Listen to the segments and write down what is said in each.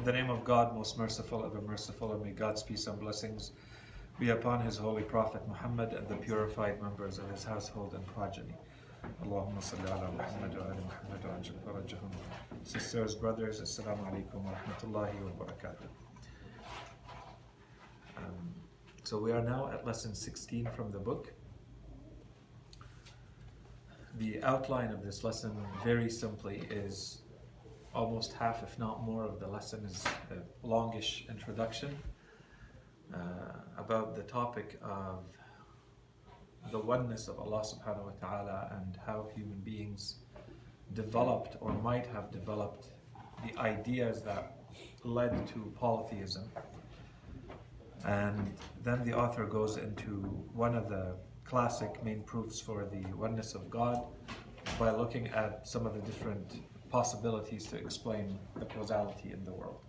the name of God, most merciful, ever merciful, and may God's peace and blessings be upon His holy Prophet Muhammad and the purified members of his household and progeny. Allahumma salli ala Muhammad wa ala Muhammad wa ajil farajahum. Sisters, brothers, assalamu alaikum wa rahmatullahi wa barakatuh. So we are now at lesson 16 from the book. The outline of this lesson, very simply, is almost half, if not more, of the lesson is a longish introduction about the topic of the oneness of Allah subhanahu wa ta'ala and how human beings developed or might have developed the ideas that led to polytheism. And then the author goes into one of the classic main proofs for the oneness of God by looking at some of the different possibilities to explain the causality in the world.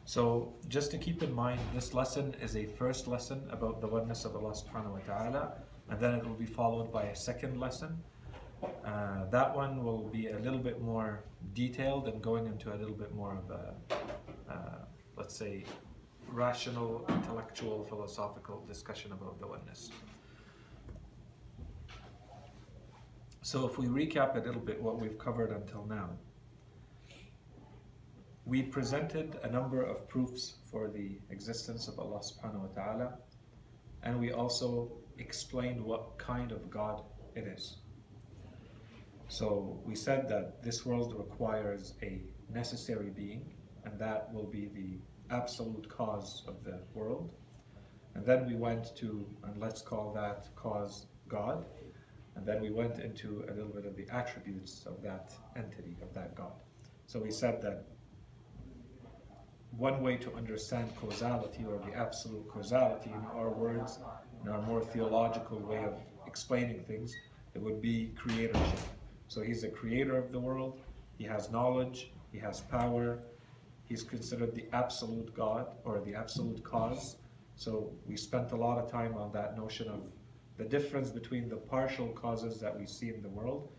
So just to keep in mind, this lesson is a first lesson about the oneness of Allah subhanahu wa ta'ala, and then it will be followed by a second lesson. That one will be a little bit more detailed and going into a little bit more of a, let's say, rational, intellectual, philosophical discussion about the oneness. So if we recap a little bit what we've covered until now, we presented a number of proofs for the existence of Allah subhanahu wa ta'ala, and we also explained what kind of God it is. So we said that this world requires a necessary being, and that will be the absolute cause of the world. And then we went to, and let's call that cause God, and then we went into a little bit of the attributes of that entity, of that God. So we said that one way to understand causality, or the absolute causality in our words, in our more theological way of explaining things, it would be creatorship. So He's the creator of the world, He has knowledge, He has power, He's considered the absolute God, or the absolute cause. So we spent a lot of time on that notion of the difference between the partial causes that we see in the world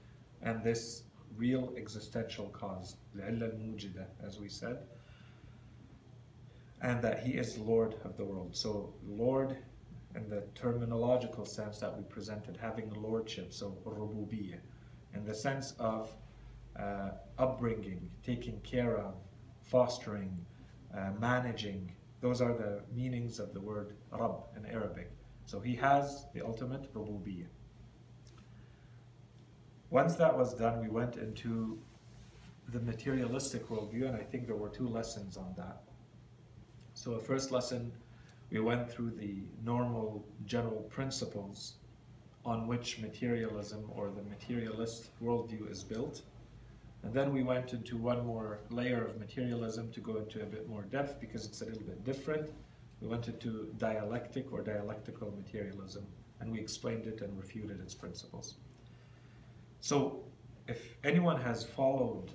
and this real existential cause, the illa al-mujida, as we said, and that He is Lord of the world. So Lord, in the terminological sense that we presented, having lordship, so rububiyyah, in the sense of upbringing, taking care of, fostering, managing. Those are the meanings of the word Rabb in Arabic. So He has the ultimate rububiyyah. Once that was done, we went into the materialistic worldview, and I think there were 2 lessons on that. So the first lesson, we went through the normal general principles on which materialism or the materialist worldview is built. And then we went into one more layer of materialism to go into a bit more depth because it's a little bit different. We went into dialectic or dialectical materialism, and we explained it and refuted its principles. So if anyone has followed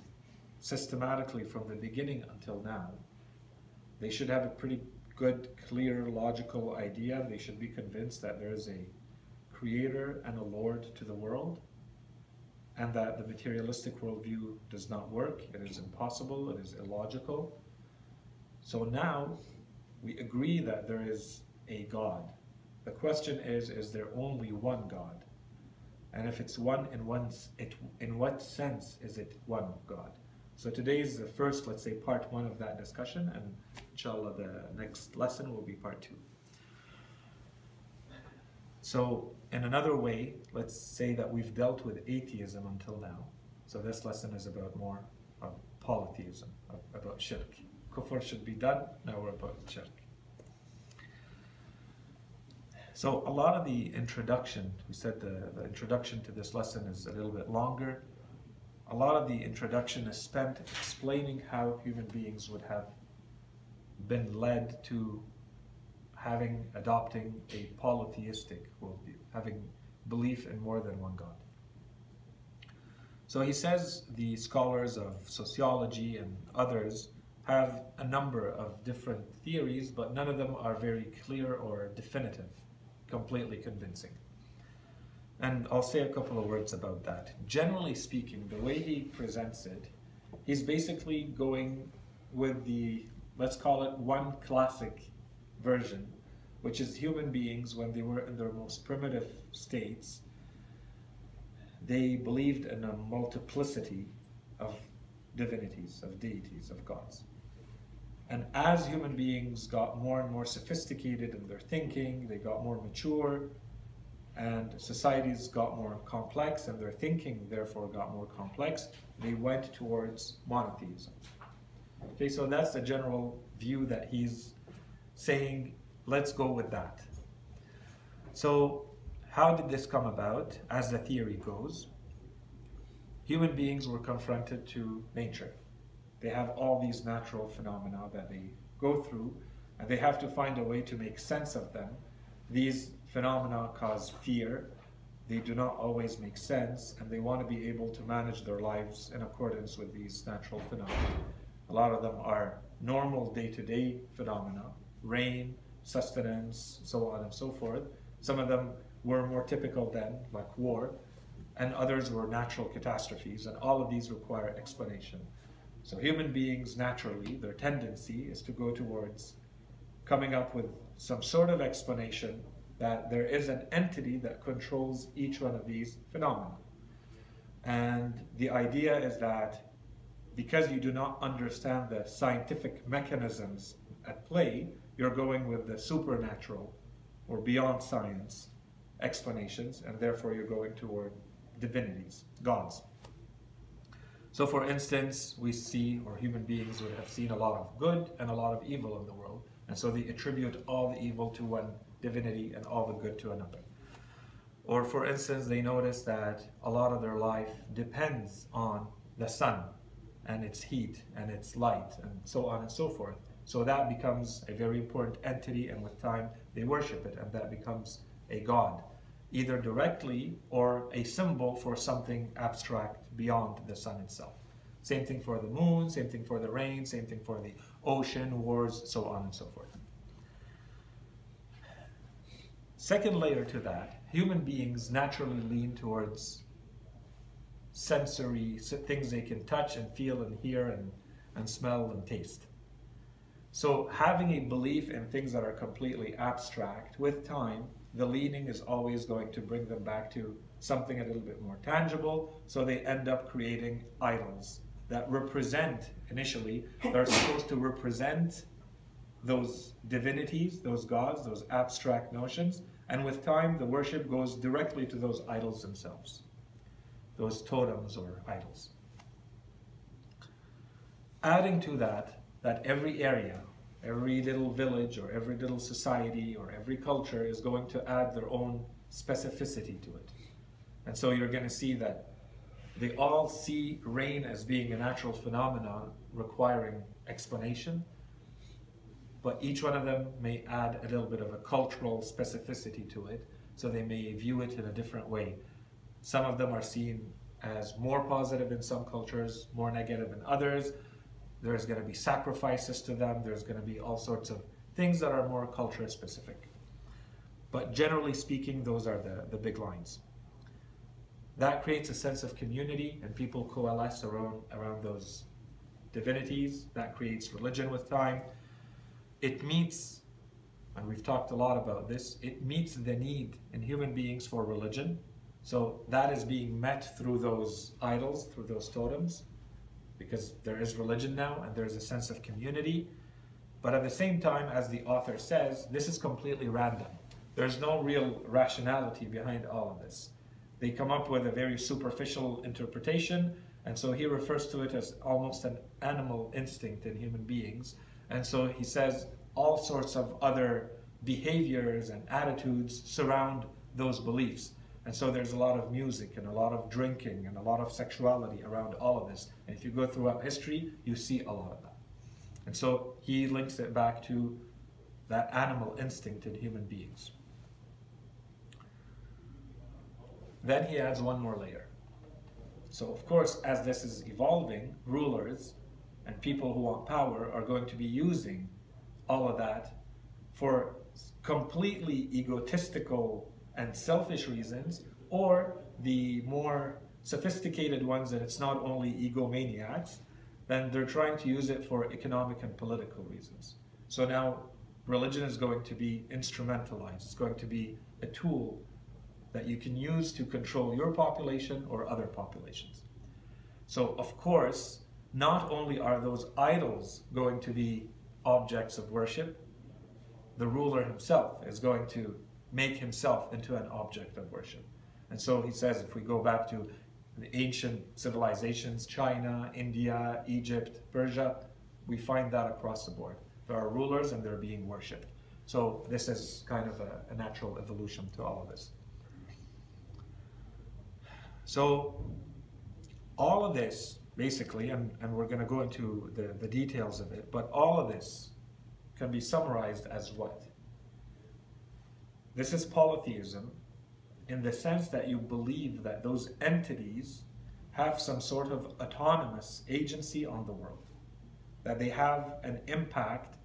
systematically from the beginning until now, they should have a pretty good, clear, logical idea. They should be convinced that there is a creator and a Lord to the world, and that the materialistic worldview does not work. It is impossible, it is illogical. So now we agree that there is a God. The question is there only one God? And if it's one, in what sense is it one God? So today is the first, let's say, part 1 of that discussion, and inshallah the next lesson will be part 2. So in another way, let's say that we've dealt with atheism until now. So this lesson is about more of polytheism, about shirk. Kufr should be done, now we're about shirk. So a lot of the introduction, we said the introduction to this lesson is a little bit longer. A lot of the introduction is spent explaining how human beings would have been led to adopting a polytheistic worldview, having belief in more than one God. So he says the scholars of sociology and others have a number of different theories, but none of them are very clear or definitive, completely convincing. And I'll say a couple of words about that. Generally speaking, the way he presents it, he's basically going with the let's call it one classic version, which is human beings when they were in their most primitive states, they believed in a multiplicity of divinities, of deities, of gods. And as human beings got more and more sophisticated in their thinking, they got more mature, and societies got more complex, and their thinking therefore got more complex, they went towards monotheism. Okay, so that's the general view that he's saying, let's go with that. So how did this come about? As the theory goes, human beings were confronted to nature. They have all these natural phenomena that they go through, and they have to find a way to make sense of them. These phenomena cause fear. They do not always make sense, and they want to be able to manage their lives in accordance with these natural phenomena. A lot of them are normal day-to-day phenomena, rain, sustenance, so on and so forth. Some of them were more typical then, like war, and others were natural catastrophes, and all of these require explanation. So human beings, naturally, their tendency is to go towards coming up with some sort of explanation that there is an entity that controls each one of these phenomena. And the idea is that because you do not understand the scientific mechanisms at play, you're going with the supernatural or beyond science explanations, and therefore you're going toward divinities, gods. So for instance, we see, or human beings would have seen, a lot of good and a lot of evil in the world, and so they attribute all the evil to one divinity and all the good to another. Or for instance, they notice that a lot of their life depends on the sun and its heat and its light and so on and so forth. So that becomes a very important entity, and with time they worship it, and that becomes a god, either directly or a symbol for something abstract beyond the sun itself. Same thing for the moon, same thing for the rain, same thing for the ocean, wars, so on and so forth. Second layer to that, human beings naturally lean towards sensory things they can touch and feel and hear and smell and taste. So having a belief in things that are completely abstract, with time, the leaning is always going to bring them back to something a little bit more tangible, so they end up creating idols that represent, initially, they're supposed to represent those divinities, those gods, those abstract notions, and with time the worship goes directly to those idols themselves, those totems or idols. Adding to that, that every area, every little village or every little society or every culture is going to add their own specificity to it. And so you're going to see that they all see rain as being a natural phenomenon requiring explanation, but each one of them may add a little bit of a cultural specificity to it, so they may view it in a different way. Some of them are seen as more positive in some cultures, more negative in others. There's going to be sacrifices to them. There's going to be all sorts of things that are more culture specific. But generally speaking, those are the big lines. That creates a sense of community, and people coalesce around those divinities. That creates religion with time. It meets, and we've talked a lot about this, it meets the need in human beings for religion. So that is being met through those idols, through those totems, because there is religion now and there's a sense of community. But at the same time, as the author says, this is completely random. There's no real rationality behind all of this. They come up with a very superficial interpretation, and so he refers to it as almost an animal instinct in human beings. And so he says all sorts of other behaviors and attitudes surround those beliefs. And so there's a lot of music and a lot of drinking and a lot of sexuality around all of this. And if you go throughout history, you see a lot of that. And so he links it back to that animal instinct in human beings. Then he adds one more layer. So of course, as this is evolving, rulers and people who want power are going to be using all of that for completely egotistical and selfish reasons, or the more sophisticated ones, and it's not only egomaniacs, then they're trying to use it for economic and political reasons. So now religion is going to be instrumentalized. It's going to be a tool that you can use to control your population or other populations. So of course, not only are those idols going to be objects of worship, the ruler himself is going to make himself into an object of worship. And so he says, if we go back to the ancient civilizations, China, India, Egypt, Persia, we find that across the board. There are rulers and they're being worshipped. So this is kind of a natural evolution to all of this. So all of this, basically, and we're going to go into the details of it, but all of this can be summarized as what? This is polytheism in the sense that you believe that those entities have some sort of autonomous agency on the world, that they have an impact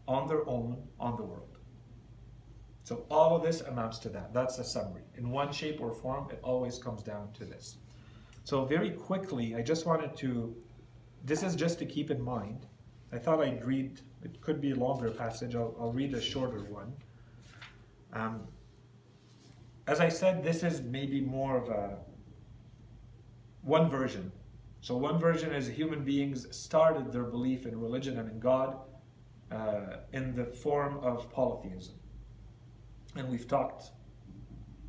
on their own on the world. So all of this amounts to that. That's a summary. In one shape or form, it always comes down to this. So very quickly, I just wanted to, this is just to keep in mind. I thought I'd read, it could be a longer passage, I'll read a shorter one. As I said, this is maybe more of a one version. So one version is human beings started their belief in religion and in God in the form of polytheism. And we've talked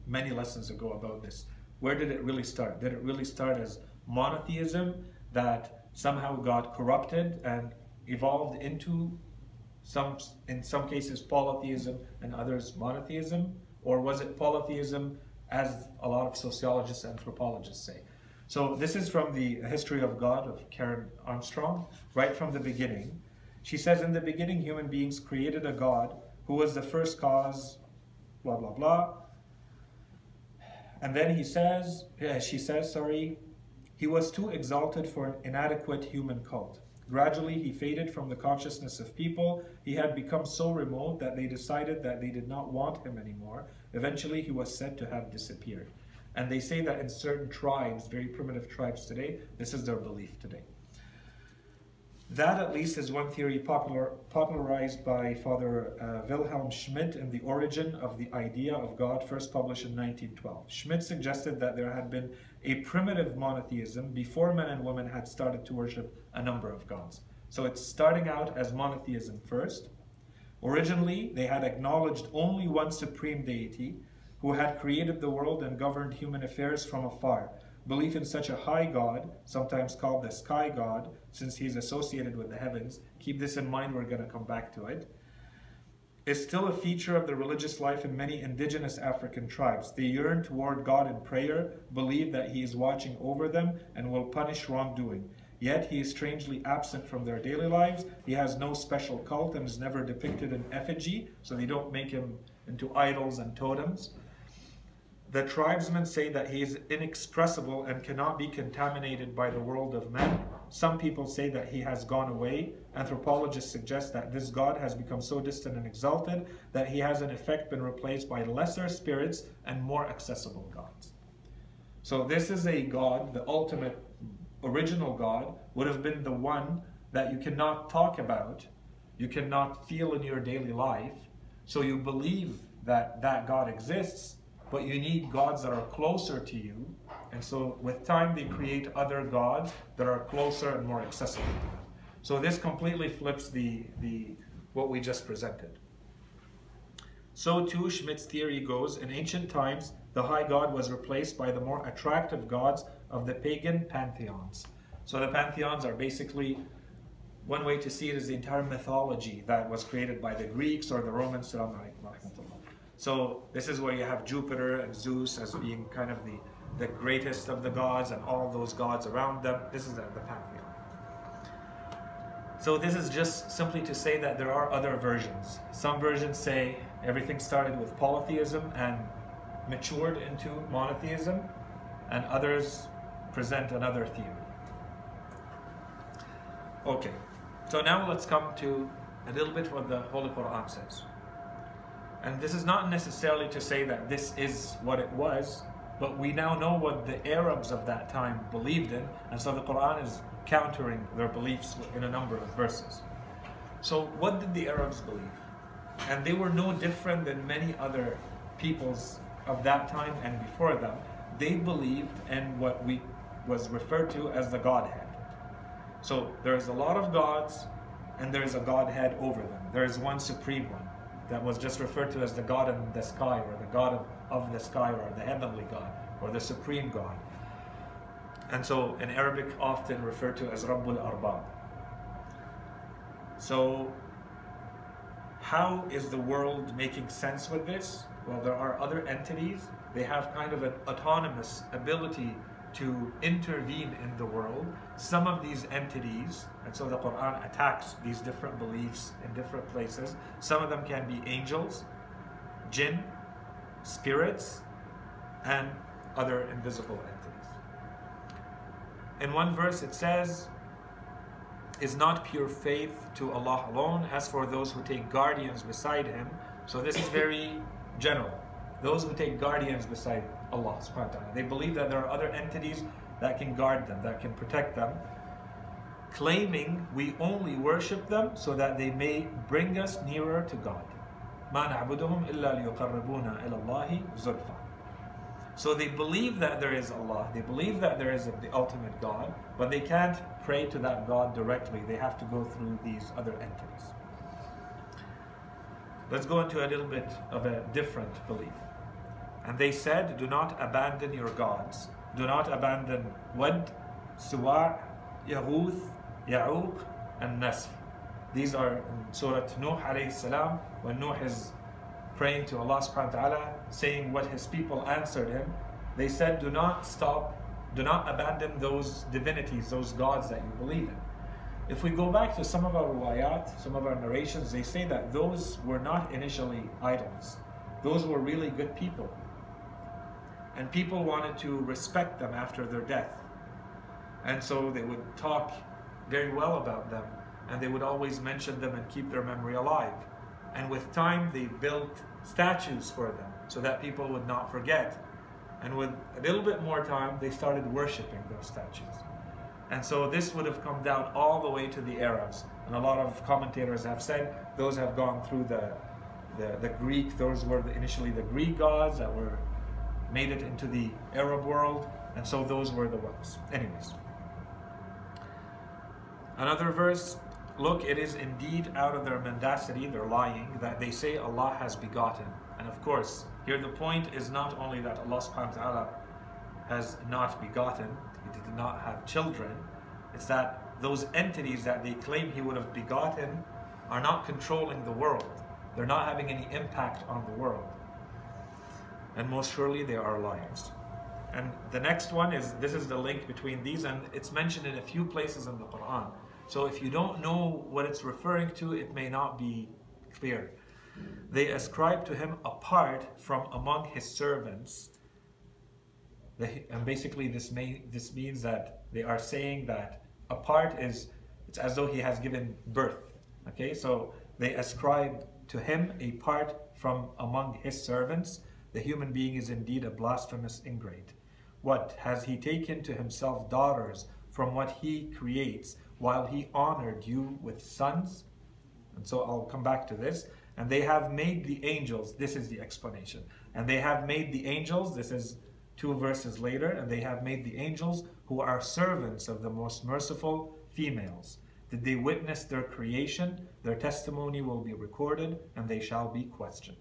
many lessons ago about this. Where did it really start? Did it really start as monotheism that somehow got corrupted and evolved into in some cases polytheism and others monotheism? Or was it polytheism as a lot of sociologists and anthropologists say? So this is from the History of God of Karen Armstrong, right from the beginning. She says, in the beginning human beings created a God who was the first cause, blah, blah, blah. And then she says, he was too exalted for an inadequate human cult. Gradually, he faded from the consciousness of people. He had become so remote that they decided that they did not want him anymore. Eventually, he was said to have disappeared. And they say that in certain tribes, very primitive tribes today, this is their belief today. That, at least, is one theory popularized by Father Wilhelm Schmidt in The Origin of the Idea of God, first published in 1912. Schmidt suggested that there had been a primitive monotheism before men and women had started to worship a number of gods. So it's starting out as monotheism first. Originally, they had acknowledged only one supreme deity who had created the world and governed human affairs from afar. Belief in such a high God, sometimes called the sky God, since he's associated with the heavens, keep this in mind, we're going to come back to it, is still a feature of the religious life in many indigenous African tribes. They yearn toward God in prayer, believe that he is watching over them and will punish wrongdoing. Yet he is strangely absent from their daily lives. He has no special cult and is never depicted in effigy, so they don't make him into idols and totems. The tribesmen say that he is inexpressible and cannot be contaminated by the world of men. Some people say that he has gone away. Anthropologists suggest that this God has become so distant and exalted that he has in effect been replaced by lesser spirits and more accessible gods. So this is a God, the ultimate original God would have been the one that you cannot talk about, you cannot feel in your daily life. So you believe that that God exists, but you need gods that are closer to you. And so with time, they create other gods that are closer and more accessible to them. So this completely flips what we just presented. So too, Schmidt's theory goes, in ancient times, the high God was replaced by the more attractive gods of the pagan pantheons. So the pantheons are basically, one way to see it is the entire mythology that was created by the Greeks or the Romans. So this is where you have Jupiter and Zeus as being kind of the greatest of the gods and all those gods around them. This is the pantheon. So this is just simply to say that there are other versions. Some versions say everything started with polytheism and matured into monotheism, and others present another theory. Okay, so now let's come to a little bit what the Holy Quran says. And this is not necessarily to say that this is what it was, but we now know what the Arabs of that time believed in, and so the Quran is countering their beliefs in a number of verses. So what did the Arabs believe? And they were no different than many other peoples of that time and before them. They believed in what was referred to as the Godhead. So there is a lot of gods, and there is a Godhead over them. There is one supreme one that was just referred to as the God in the sky, or the God of the sky, or the heavenly God, or the supreme God. And so in Arabic often referred to as Rabbul Arbab. So how is the world making sense with this? Well, there are other entities. They have kind of an autonomous ability to intervene in the world. Some of these entities, and so the Quran attacks these different beliefs in different places. Some of them can be angels, jinn, spirits, and other invisible entities. In one verse it says, "Is not pure faith to Allah alone, as for those who take guardians beside Him." So this is very general. Those who take guardians beside Allah subhanahu wa ta'ala. They believe that there are other entities that can guard them, that can protect them, claiming we only worship them so that they may bring us nearer to God. مَا نَعْبُدُهُمْ إِلَّا لِيُقَرِّبُونَ إِلَى اللَّهِ زُلْفًا. So they believe that there is Allah, they believe that there is the ultimate God, but they can't pray to that God directly. They have to go through these other entities. Let's go into a little bit of a different belief. And they said, "Do not abandon your gods. Do not abandon Wad, Suwa', Yaghuth, Ya'uq, and Nasr." These are in Surah Nuh alayhi salam, when Nuh is praying to Allah subhanahu wa ta'ala, saying what his people answered him. They said, do not abandon those divinities, those gods that you believe in. If we go back to some of our riwayat, some of our narrations, they say that those were not initially idols. Those were really good people. And people wanted to respect them after their death. And so they would talk very well about them, and they would always mention them and keep their memory alive. And with time, they built statues for them so that people would not forget. And with a little bit more time, they started worshiping those statues. And so this would have come down all the way to the Arabs. And a lot of commentators have said those have gone through the Greek, those were initially the Greek gods that were made it into the Arab world, and so those were the ones. Anyways. Another verse, "Look, it is indeed out of their mendacity, their lying, that they say Allah has begotten." And of course, here the point is not only that Allah subhanahu wa ta'ala has not begotten, He did not have children, it's that those entities that they claim He would have begotten are not controlling the world. They're not having any impact on the world. And most surely they are liars. And the next one is, this is the link between these, and it's mentioned in a few places in the Quran. So if you don't know what it's referring to, it may not be clear. They ascribe to Him a part from among His servants. And basically this means that they are saying that a part is, it's as though He has given birth. Okay, so they ascribe to Him a part from among His servants. The human being is indeed a blasphemous ingrate. What? Has He taken to Himself daughters from what He creates, while He honored you with sons? And so I'll come back to this. And they have made the angels, this is the explanation. And they have made the angels, this is 2 verses later, and they have made the angels who are servants of the most merciful females. Did they witness their creation? Their testimony will be recorded, and they shall be questioned.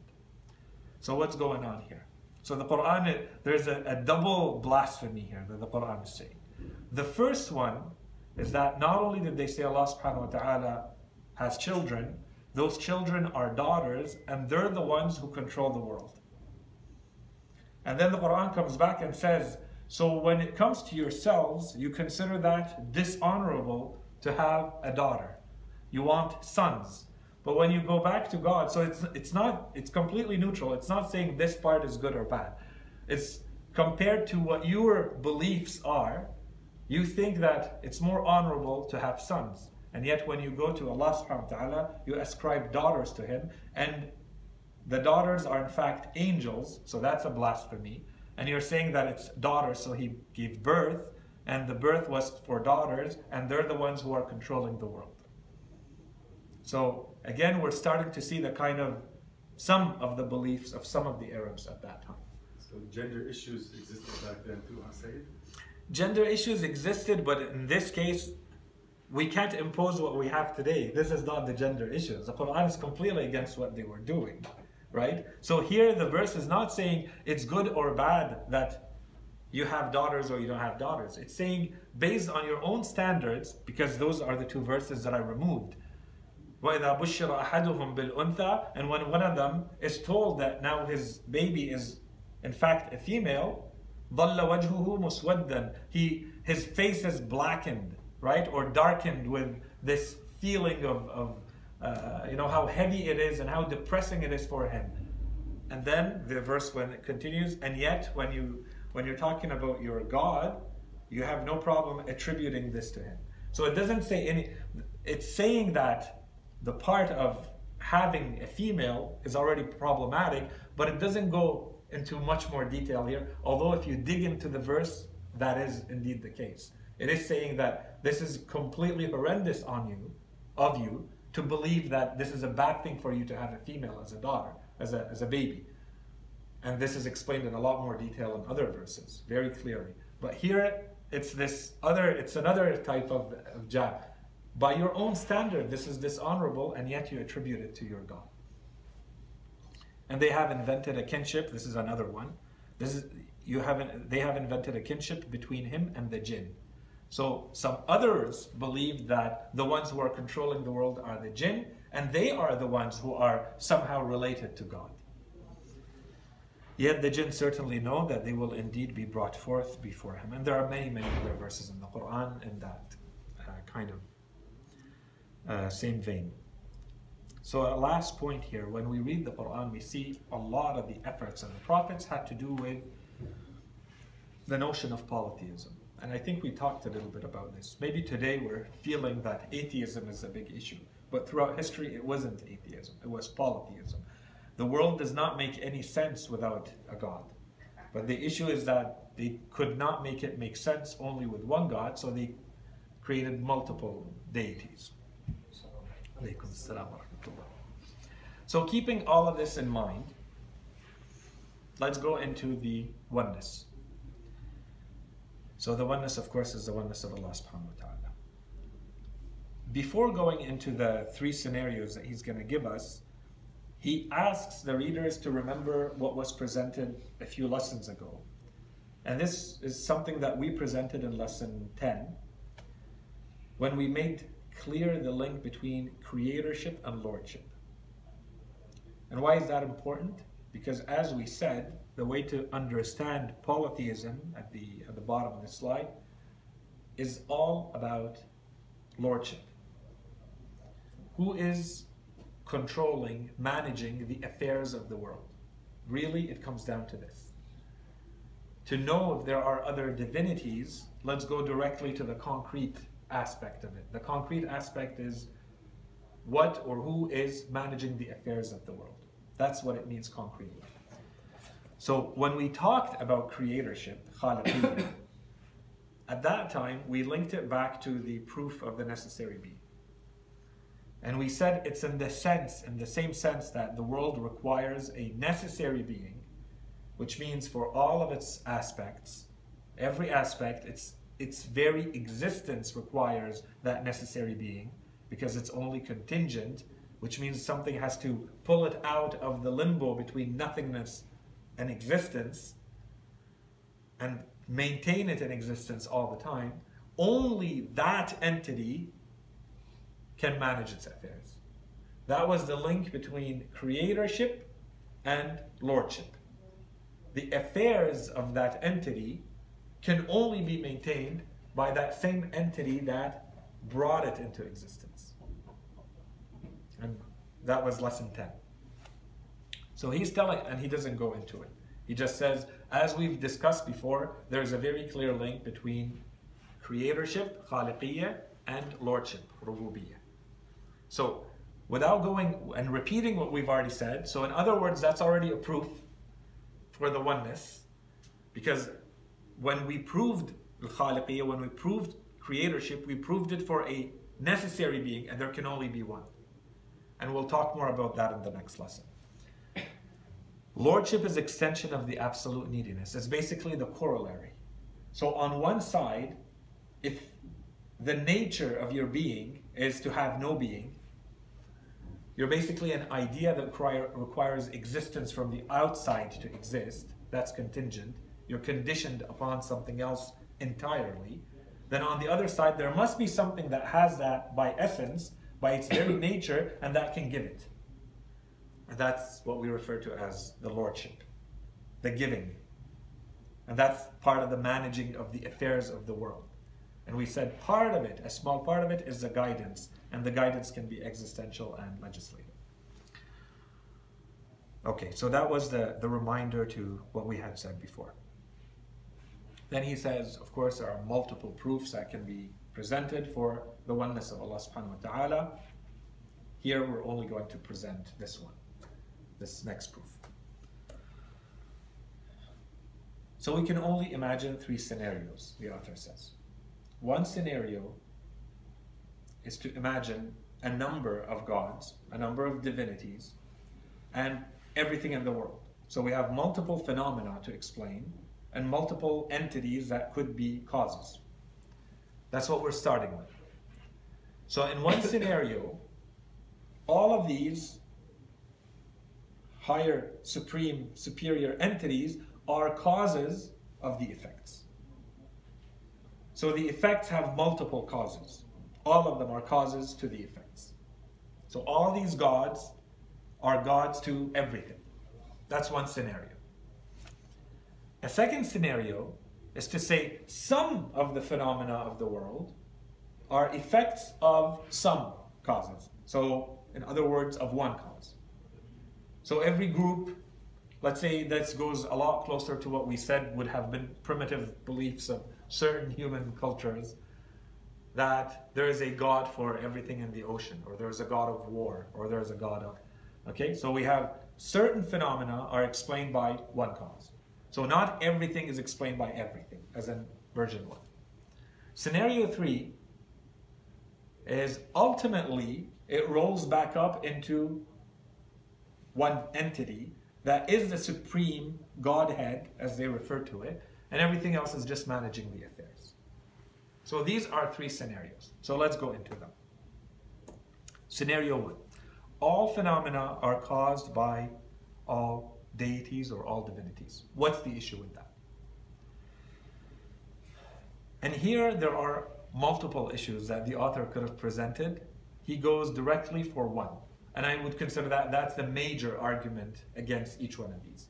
So what's going on here? So the Quran, there's a double blasphemy here that the Quran is saying. The first one is that not only did they say Allah subhanahu wa ta'ala has children, those children are daughters, and they're the ones who control the world. And then the Quran comes back and says, so when it comes to yourselves, you consider that dishonorable to have a daughter. You want sons. But when you go back to God, so it's completely neutral. It's not saying this part is good or bad. It's compared to what your beliefs are, you think that it's more honorable to have sons. And yet when you go to Allah subhanahu wa ta'ala, you ascribe daughters to Him, and the daughters are in fact angels, so that's a blasphemy. and you're saying that it's daughters, so he gave birth, and the birth was for daughters, and they're the ones who are controlling the world. So again, we're starting to see the kind of some of the beliefs of some of the Arabs at that time. So gender issues existed back then too, Sayid? Gender issues existed, but in this case, we can't impose what we have today. This is not the gender issues. The Quran is completely against what they were doing, right? So here the verse is not saying it's good or bad that you have daughters or you don't have daughters. It's saying based on your own standards, because those are the two verses that I removed. وَإِذَا بُشِّرَ أَحَدُهُمْ بِالْأُنْثَى, and when one of them is told that now his baby is in fact a female, ظَلَّ وَجْهُهُ مُسْوَدًّا, his face is blackened, right, or darkened with this feeling of you know, how heavy it is and how depressing it is for him. And then the verse when it continues, and yet when you're talking about your God, you have no problem attributing this to him. So it doesn't say any, it's saying that the part of having a female is already problematic, but it doesn't go into much more detail here, although if you dig into the verse, that is indeed the case. It is saying that this is completely horrendous of you, to believe that this is a bad thing for you to have a female as a daughter, as a baby. And this is explained in a lot more detail in other verses, very clearly. But here, it's another type of jab. By your own standard, this is dishonorable, and yet you attribute it to your God. And they have invented a kinship. This is another one. They have invented a kinship between him and the jinn. So some others believe that the ones who are controlling the world are the jinn, and they are the ones who are somehow related to God. Yet the jinn certainly know that they will indeed be brought forth before him. And there are many, many other verses in the Quran in that kind of same vein. So a last point here, when we read the Quran, we see a lot of the efforts of the prophets had to do with the notion of polytheism. And I think we talked a little bit about this. Maybe today we're feeling that atheism is a big issue. But throughout history, it wasn't atheism, it was polytheism. The world does not make any sense without a God. But the issue is that they could not make it make sense only with one God, so they created multiple deities. So keeping all of this in mind, let's go into the oneness. So the oneness, of course, is the oneness of Allah subhanahu wa ta'ala. Before going into the three scenarios that he's going to give us, he asks the readers to remember what was presented a few lessons ago. And this is something that we presented in lesson 10, when we made clear the link between creatorship and lordship. And why is that important? Because as we said, the way to understand polytheism at the bottom of the slide is all about lordship. Who is controlling, managing the affairs of the world? Really, it comes down to this. To know if there are other divinities, let's go directly to the concrete aspect of it. The concrete aspect is what or who is managing the affairs of the world. That's what it means concretely. So when we talked about creatorship, khaliqiyya, at that time we linked it back to the proof of the necessary being. And we said it's in the same sense that the world requires a necessary being, which means for all of its aspects, every aspect, its very existence requires that necessary being, because it's only contingent, which means something has to pull it out of the limbo between nothingness and existence and maintain it in existence all the time. Only that entity can manage its affairs. That was the link between creatorship and lordship. The affairs of that entity can only be maintained by that same entity that brought it into existence. And that was lesson 10. So he's telling, and he doesn't go into it. He just says, as we've discussed before, there's a very clear link between creatorship, khaliqiyya, and lordship, rububiyyah. So without going and repeating what we've already said, so in other words, that's already a proof for the oneness. Because when we proved al-Khaliqiyya, when we proved creatorship, we proved it for a necessary being, and there can only be one. And we'll talk more about that in the next lesson. Lordship is extension of the absolute neediness. It's basically the corollary. So on one side, if the nature of your being is to have no being, you're basically an idea that requires existence from the outside to exist. That's contingent. You're conditioned upon something else entirely. Then on the other side, there must be something that has that by essence, by its very nature, and that can give it. And that's what we refer to as the lordship, the giving. And that's part of the managing of the affairs of the world. And we said part of it, a small part of it, is the guidance. And the guidance can be existential and legislative. Okay, so that was the reminder to what we had said before. Then he says, of course, there are multiple proofs that can be presented for the oneness of Allah subhanahu wa ta'ala. Here we're only going to present this one, this next proof. So we can only imagine three scenarios, the author says. One scenario is to imagine a number of gods, a number of divinities, and everything in the world. So we have multiple phenomena to explain, and multiple entities that could be causes. That's what we're starting with. So in one scenario, all of these higher, supreme, superior entities are causes of the effects. So the effects have multiple causes. All of them are causes to the effects. So all these gods are gods to everything. That's one scenario. A second scenario is to say some of the phenomena of the world are effects of some causes. So, in other words, of one cause. So every group, let's say this goes a lot closer to what we said would have been primitive beliefs of certain human cultures, that there is a God for everything in the ocean, or there is a God of war, or there is a God of... Okay, so we have certain phenomena are explained by one cause. So not everything is explained by everything, as in version 1. Scenario 3 is ultimately it rolls back up into one entity that is the supreme Godhead, as they refer to it, and everything else is just managing the affairs. So these are three scenarios. So let's go into them. Scenario 1. All phenomena are caused by all deities or all divinities. What's the issue with that? And here there are multiple issues that the author could have presented. He goes directly for one. And I would consider that that's the major argument against each one of these.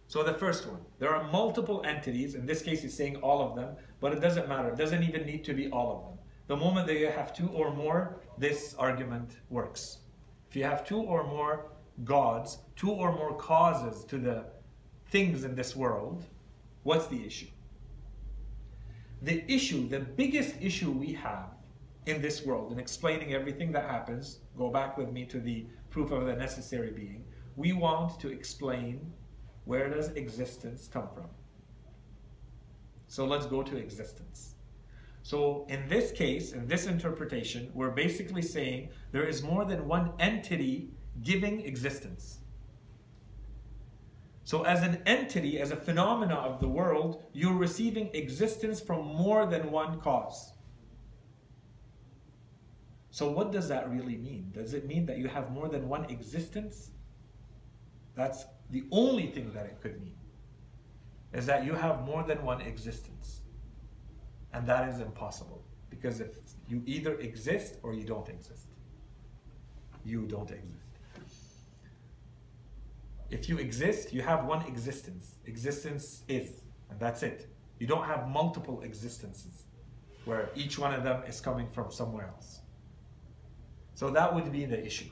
So the first one, there are multiple entities. In this case, he's saying all of them, but it doesn't matter. It doesn't even need to be all of them. The moment that you have two or more, this argument works. If you have two or more gods, two or more causes to the things in this world, what's the issue? The issue, the biggest issue we have in this world, in explaining everything that happens, go back with me to the proof of the necessary being, we want to explain where does existence come from. So let's go to existence. So in this case, in this interpretation, we're basically saying there is more than one entity giving existence. So as an entity, as a phenomena of the world, you're receiving existence from more than one cause. So what does that really mean? Does it mean that you have more than one existence? That's the only thing that it could mean, is that you have more than one existence. And that is impossible, because if you either exist or you don't exist. You don't exist. If you exist, you have one existence. Existence is, and that's it. You don't have multiple existences where each one of them is coming from somewhere else. So that would be the issue.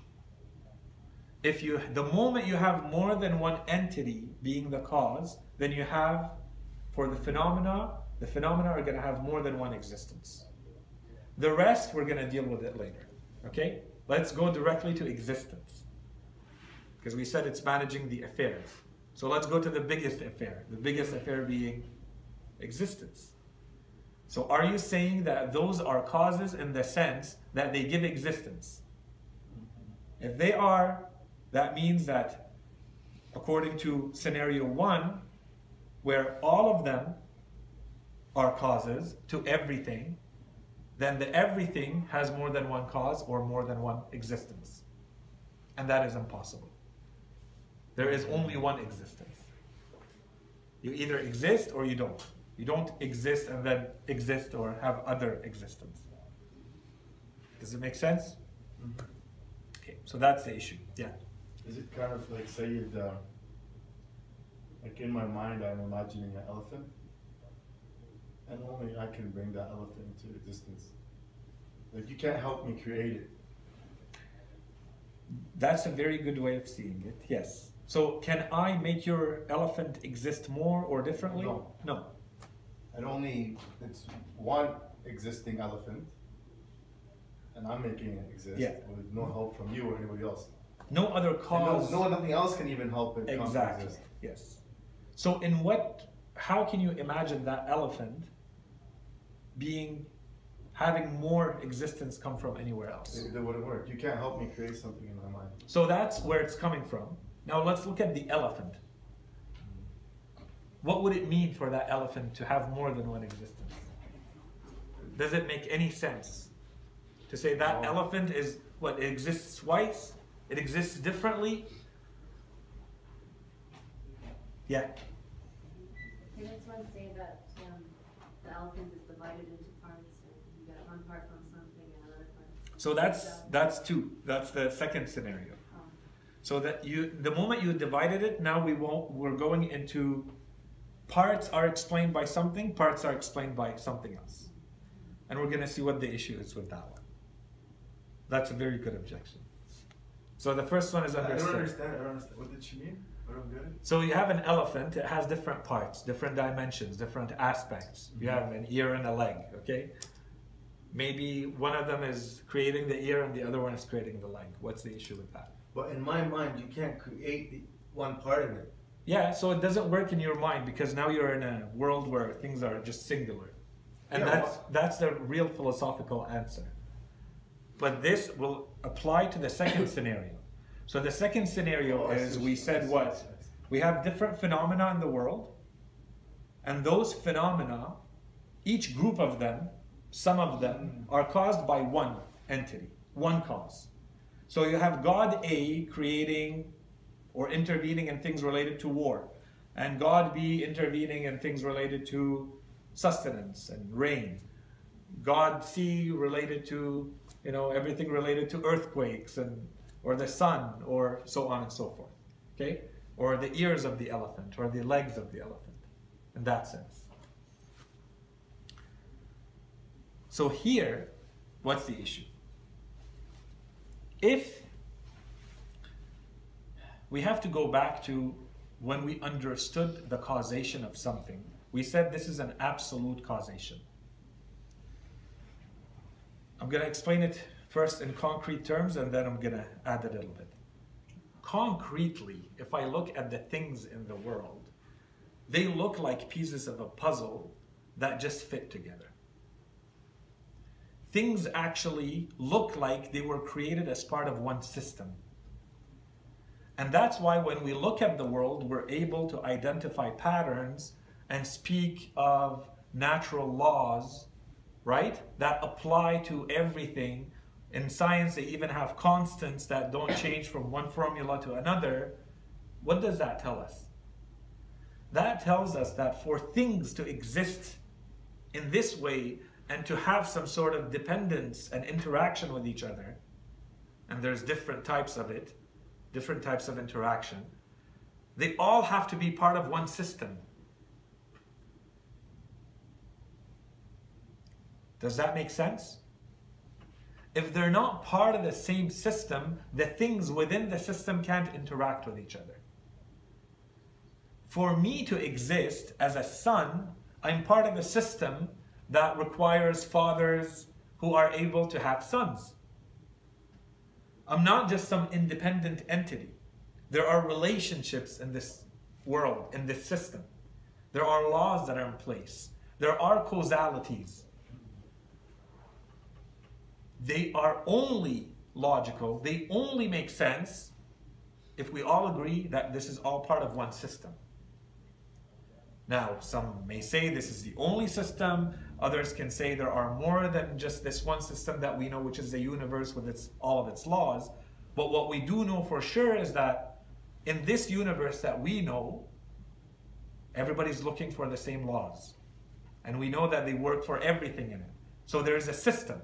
If you, the moment you have more than one entity being the cause, then you have, for the phenomena are going to have more than one existence. The rest, we're going to deal with it later. Okay? Let's go directly to existence, because we said it's managing the affairs. So let's go to the biggest affair. The biggest affair being existence. So are you saying that those are causes in the sense that they give existence? If they are, that means that according to scenario 1, where all of them are causes to everything, then the everything has more than one cause or more than one existence. And that is impossible. There is only one existence. You either exist or you don't. You don't exist and then exist or have other existence. Does it make sense? Okay, so that's the issue. Yeah. Is it kind of like Sayid, like in my mind I'm imagining an elephant, and only I can bring that elephant into existence. Like you can't help me create it. That's a very good way of seeing it, yes. So can I make your elephant exist more or differently? No. No. And only, it's one existing elephant, and I'm making it exist with no help from you or anybody else. No other cause. Nothing else can even help it exactly. Exist. Yes. So how can you imagine that elephant having more existence come from anywhere else? It wouldn't work. You can't help me create something in my mind. So that's where it's coming from. Now let's look at the elephant. What would it mean for that elephant to have more than one existence? Does it make any sense to say that elephant is what, it exists twice? It exists differently? Yeah. Can this one say that the elephant is divided into parts, and you get one part from something and another part? So that's two. That's the second scenario. Oh. So that the moment you divided it, now we're going into parts are explained by something, parts are explained by something else. And we're going to see what the issue is with that one. That's a very good objection. So the first one is understood. I don't understand. What did she mean? I don't get it. So you have an elephant, it has different parts, different dimensions, different aspects. You have an ear and a leg, okay? Maybe one of them is creating the ear and the other one is creating the leg. What's the issue with that? But in my mind, you can't create one part of it. Yeah, so it doesn't work in your mind because now you're in a world where things are just singular. And that's the real philosophical answer. But this will apply to the second scenario. So the second scenario is, we said what? We have different phenomena in the world, and those phenomena, each group of them, some of them, are caused by one entity, one cause. So you have God A creating or intervening in things related to war, and God B intervening in things related to sustenance and rain. God C related to, everything related to earthquakes or the sun, or so on and so forth. Okay? Or the ears of the elephant, or the legs of the elephant, in that sense. So here, what's the issue? If we have to go back to when we understood the causation of something, we said this is an absolute causation. I'm going to explain it first in concrete terms, and then I'm going to add a little bit. Concretely, if I look at the things in the world, they look like pieces of a puzzle that just fit together. Things actually look like they were created as part of one system. And that's why when we look at the world, we're able to identify patterns and speak of natural laws, right, that apply to everything. In science, they even have constants that don't change from one formula to another. What does that tell us? That tells us that for things to exist in this way and to have some sort of dependence and interaction with each other, and there's different types of it, different types of interaction, they all have to be part of one system. Does that make sense? If they're not part of the same system, the things within the system can't interact with each other. For me to exist as a son, I'm part of a system that requires fathers who are able to have sons. I'm not just some independent entity. There are relationships in this world, in this system. There are laws that are in place. There are causalities. They are only logical. They only make sense if we all agree that this is all part of one system. Now, some may say this is the only system. Others can say there are more than just this one system that we know, which is the universe with all of its laws. But what we do know for sure is that in this universe that we know, everybody's looking for the same laws. And we know that they work for everything in it. So there is a system.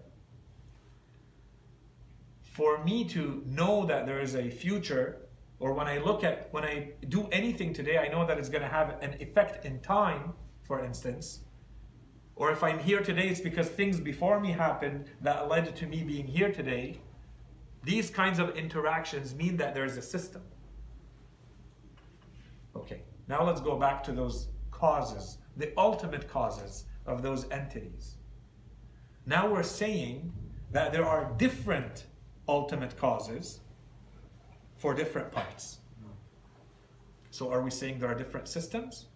For me to know that there is a future, or when I do anything today, I know that it's going to have an effect in time, for instance. Or if I'm here today, it's because things before me happened that led to me being here today. These kinds of interactions mean that there's a system. Okay, now let's go back to those causes, the ultimate causes of those entities. Now we're saying that there are different ultimate causes for different parts. So are we saying there are different systems?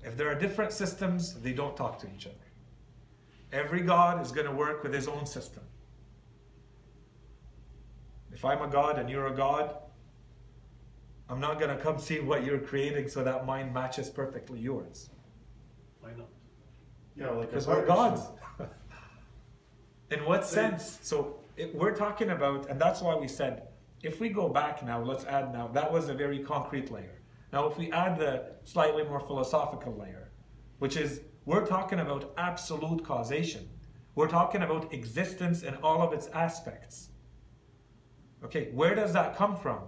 If there are different systems, they don't talk to each other. Every God is going to work with his own system. If I'm a God and you're a God, I'm not going to come see what you're creating so that mine matches perfectly yours. Why not? Yeah, like because we're gods. In what sense? So we're talking about, and that's why we said, if we go back now, let's add now, that was a very concrete layer. Now if we add the slightly more philosophical layer, which is, we're talking about absolute causation. We're talking about existence in all of its aspects. Okay, where does that come from?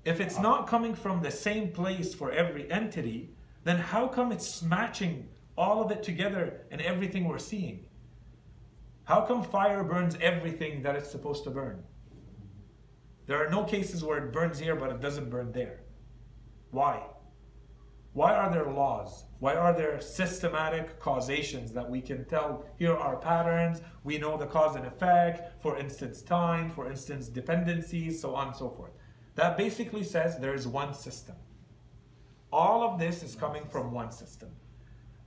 If it's not coming from the same place for every entity, then how come it's matching all of it together in everything we're seeing? How come fire burns everything that it's supposed to burn? There are no cases where it burns here but it doesn't burn there. Why? Why are there laws? Why are there systematic causations that we can tell, here are patterns, we know the cause and effect, for instance time, for instance dependencies, so on and so forth. That basically says there is one system. All of this is coming from one system.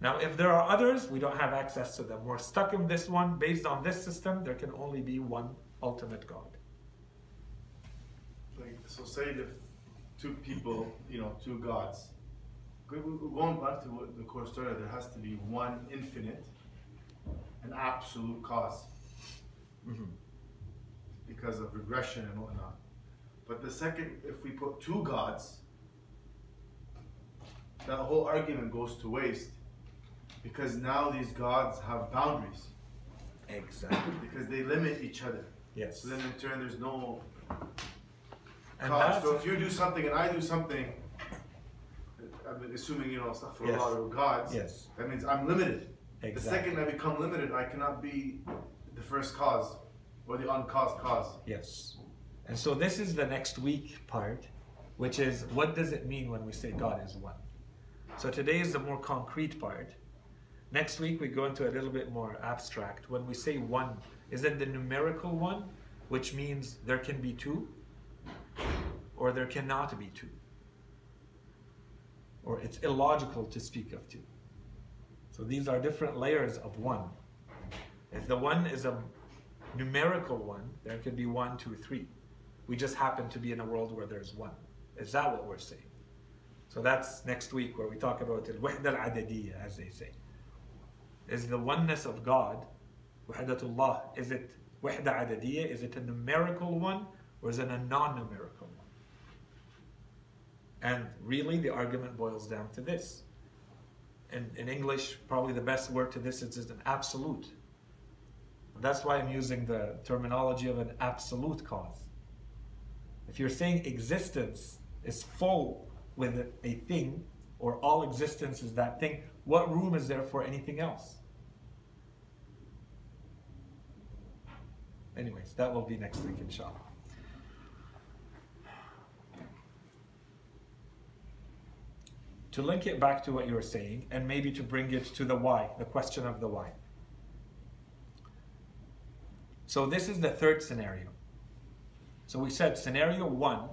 Now if there are others, we don't have access to them. We're stuck in this one. Based on this system, there can only be one ultimate God. So say if two people, two gods, going back to what the course started, there has to be one infinite, an absolute cause. Because of regression and whatnot. But the second, if we put two gods, that whole argument goes to waste. Because now these gods have boundaries. Exactly. Because they limit each other. Yes. So then in turn there's no and cause. So if you do something and I do something, I'm assuming, stuff for a lot of gods, yes. That means I'm limited. Exactly. The second I become limited, I cannot be the first cause or the uncaused cause. Yes. And so this is the next week part, which is, what does it mean when we say God is one? So today is the more concrete part. Next week we go into a little bit more abstract. When we say one, is it the numerical one, which means there can be two, or there cannot be two? Or it's illogical to speak of two. So these are different layers of one. If the one is a numerical one, there could be 1, 2, 3. We just happen to be in a world where there's one. Is that what we're saying? So that's next week where we talk about al-wahda al-adadiyya, as they say. Is the oneness of God, wahdatullah, is it wahda adadiyya? Is it a numerical one or is it a non-numerical one? And really the argument boils down to this. In English, probably the best word to this is an absolute. That's why I'm using the terminology of an absolute cause. If you're saying existence is full with a thing, or all existence is that thing, what room is there for anything else? Anyways, that will be next week, inshallah. To link it back to what you were saying, and maybe to bring it to the why, the question of the why. So this is the third scenario. So we said scenario 1,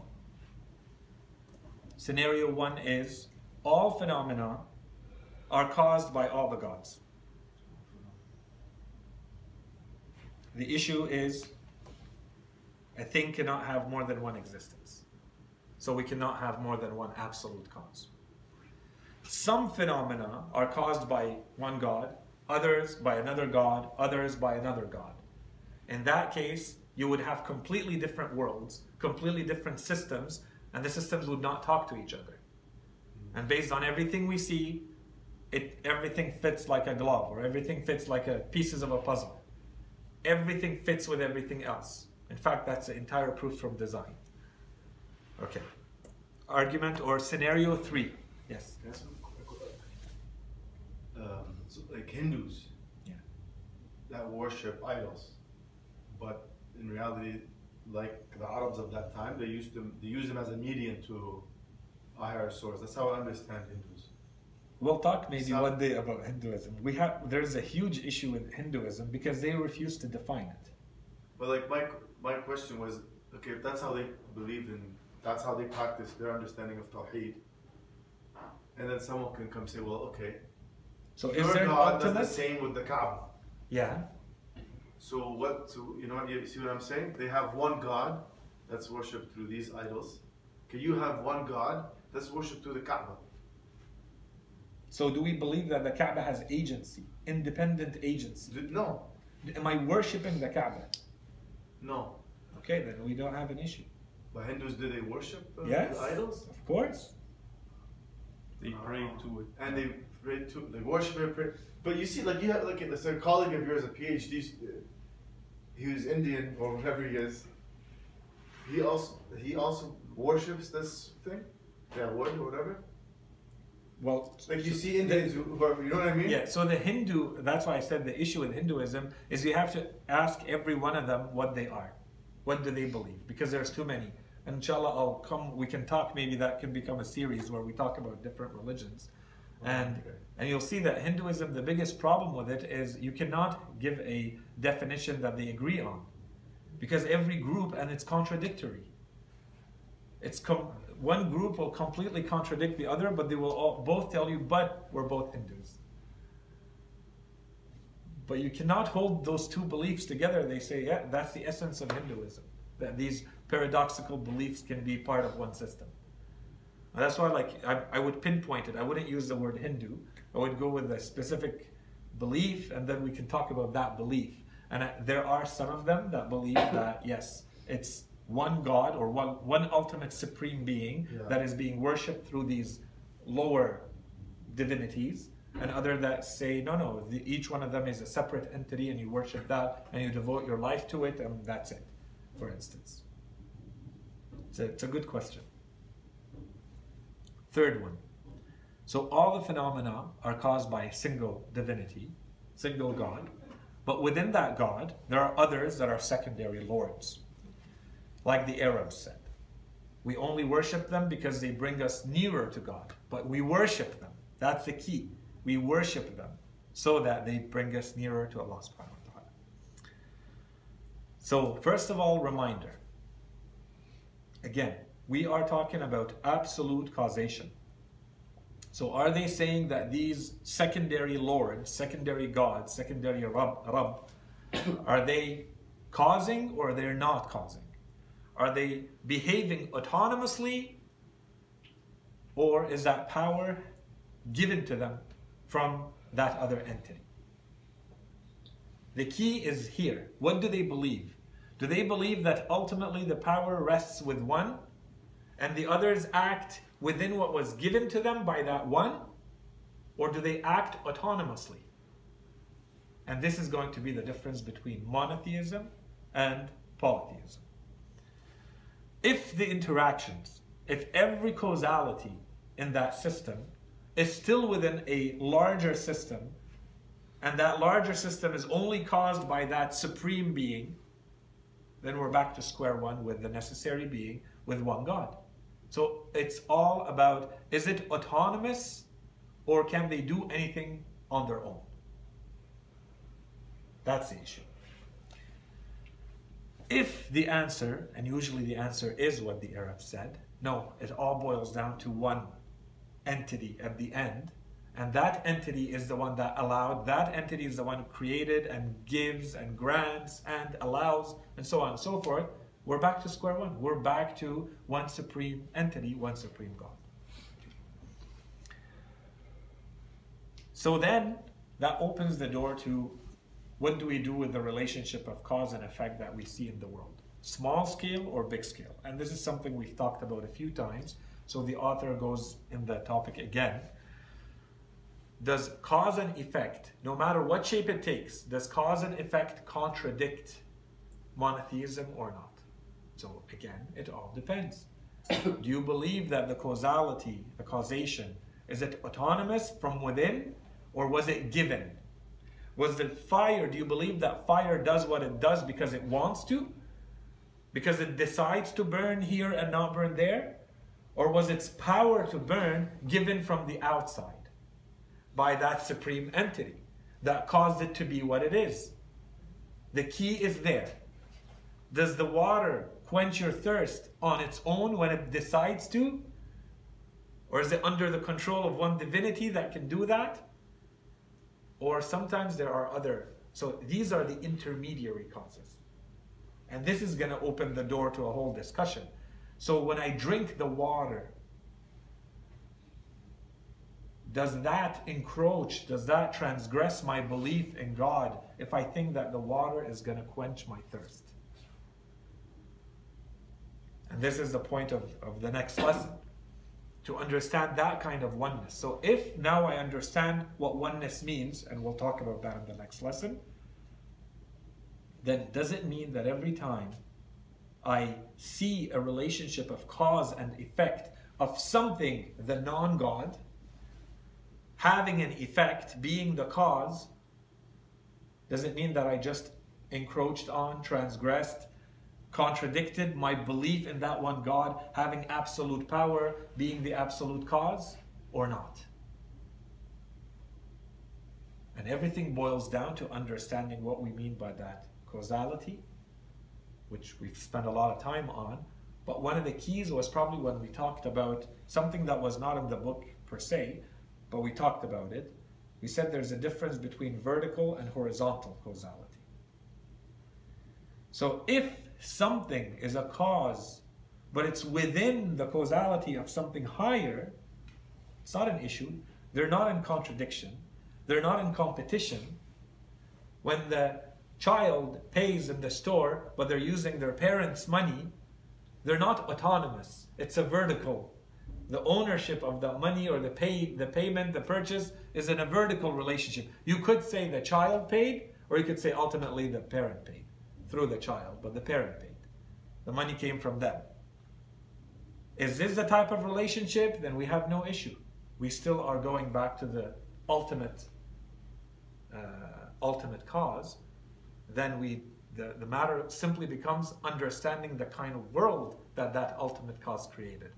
Scenario 1 is all phenomena are caused by all the gods. The issue is a thing cannot have more than one existence. So we cannot have more than one absolute cause. Some phenomena are caused by one God, others by another God, others by another God. In that case, you would have completely different worlds, completely different systems, and the systems would not talk to each other. And based on everything we see, everything fits like a glove, or everything fits like pieces of a puzzle. Everything fits with everything else. In fact, that's the entire proof from design. Okay. Argument or scenario 3. Yes. So like Hindus, Yeah. that worship idols, but in reality, like the Arabs of that time, they use them as a medium to a higher source. That's how I understand Hindus. We'll talk maybe one day about Hinduism. There's a huge issue with Hinduism because they refuse to define it. But like my question was, okay, if that's how they believe in, that's how they practice their understanding of Tawheed, and then someone can come say, well, okay, So your is there God does the ultimate? same with the Kaaba. Yeah. So you see what I'm saying? They have one God that's worshipped through these idols. Okay, you have one God that's worshipped through the Kaaba. So do we believe that the Kaaba has agency, independent agency? No. Am I worshipping the Kaaba? No. Okay, then we don't have an issue. But Hindus, do they worship Yes, the idols? of course. They pray to it. And they pray to, they worship it, pray. But you see, like you have, like a colleague of yours, a PhD, he was Indian or whatever he is. He also worships this thing, that word or whatever. Well, Like you see Indians who are, you know what I mean? yeah, so the Hindu, that's why I said the issue with Hinduism is you have to ask every one of them what they are. What do they believe? Because there's too many. And inshallah, we can talk, maybe that can become a series where we talk about different religions. And you'll see that Hinduism, the biggest problem with it is you cannot give a definition that they agree on. Because every group, and it's contradictory. One group will completely contradict the other, but they will both tell you, but we're both Hindus. But you cannot hold those two beliefs together. They say, yeah, that's the essence of Hinduism. That these paradoxical beliefs can be part of one system. And that's why I would pinpoint it. I wouldn't use the word Hindu. I would go with a specific belief, and then we can talk about that belief. And there are some of them that believe that, yes, it's one God or one ultimate supreme being that is being worshipped through these lower divinities, and other that say, no, each one of them is a separate entity and you worship that and you devote your life to it and that's it, for instance. So it's a good question. Third one. So all the phenomena are caused by a single divinity, single God, but within that God, there are others that are secondary lords. Like the Arabs said, we only worship them because they bring us nearer to God. But we worship them. That's the key. We worship them so that they bring us nearer to Allah subhanahu wa ta'ala. So first of all, reminder. Again, we are talking about absolute causation. So are they saying that these secondary lords, secondary gods, secondary Rabb, are they causing or they're not causing? Are they behaving autonomously, or is that power given to them from that other entity? The key is here. What do they believe? Do they believe that ultimately the power rests with one and the others act within what was given to them by that one? Or do they act autonomously? And this is going to be the difference between monotheism and polytheism. If the interactions, if every causality in that system is still within a larger system, and that larger system is only caused by that supreme being, then we're back to square one with the necessary being, with one God. So it's all about, is it autonomous, or can they do anything on their own? That's the issue. if the answer, and usually the answer is what the Arabs said, no, it all boils down to one entity at the end, and that entity is the one that allowed, that entity is the one who created and gives and grants and allows and so on and so forth, we're back to square one. We're back to one supreme entity, one supreme God. So then that opens the door to what do we do with the relationship of cause and effect that we see in the world? Small scale or big scale? And this is something we've talked about a few times. So the author goes in the topic again. Does cause and effect, no matter what shape it takes, does cause and effect contradict monotheism or not? So again, it all depends. Do you believe that the causality, the causation, is it autonomous from within, or was it given? Was the fire, do you believe that fire does what it does because it wants to? Because it decides to burn here and not burn there? Or was its power to burn given from the outside by that supreme entity that caused it to be what it is? The key is there. Does the water quench your thirst on its own when it decides to? Or is it under the control of one divinity that can do that? Or sometimes there are other. So these are the intermediary causes. And this is going to open the door to a whole discussion. So when I drink the water, does that encroach, does that transgress my belief in God if I think that the water is going to quench my thirst? And this is the point of the next lesson, to understand that kind of oneness. So if now I understand what oneness means, and we'll talk about that in the next lesson, then does it mean that every time I see a relationship of cause and effect of something, the non-God, having an effect, being the cause, does it mean that I just encroached on, transgressed, contradicted my belief in that one God having absolute power, being the absolute cause, or not? And everything boils down to understanding what we mean by that causality, which we've spent a lot of time on. But one of the keys was probably when we talked about something that was not in the book per se, but we talked about it. We said there's a difference between vertical and horizontal causality. So if something is a cause, but it's within the causality of something higher, it's not an issue. They're not in contradiction. They're not in competition. When the child pays in the store, but they're using their parents' money, they're not autonomous. It's a vertical. The ownership of the money or the payment, the purchase is in a vertical relationship. You could say the child paid, or you could say ultimately the parent paid through the child, but the parent paid. The money came from them. Is this the type of relationship? Then we have no issue. We still are going back to the ultimate cause. Then the matter simply becomes understanding the kind of world that that ultimate cause created,